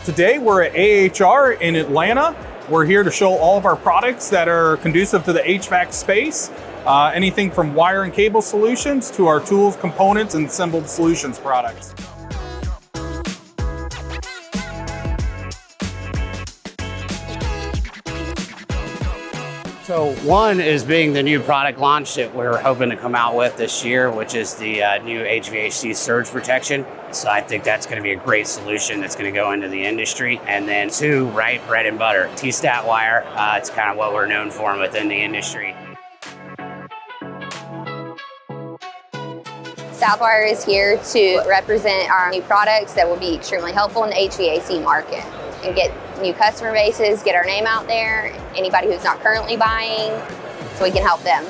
Today we're at AHR in Atlanta. We're here to show all of our products that are conducive to the HVAC space. Anything from wire and cable solutions to our tools, components, and assembled solutions products. So one is being the new product launch that we're hoping to come out with this year, which is the new HVAC surge protection. So I think that's going to be a great solution that's going to go into the industry. And then two, right, bread and butter, T-stat wire. It's kind of what we're known for within the industry. Southwire is here to represent our new products that will be extremely helpful in the HVAC market and get new customer bases, get our name out there, anybody who's not currently buying, so we can help them.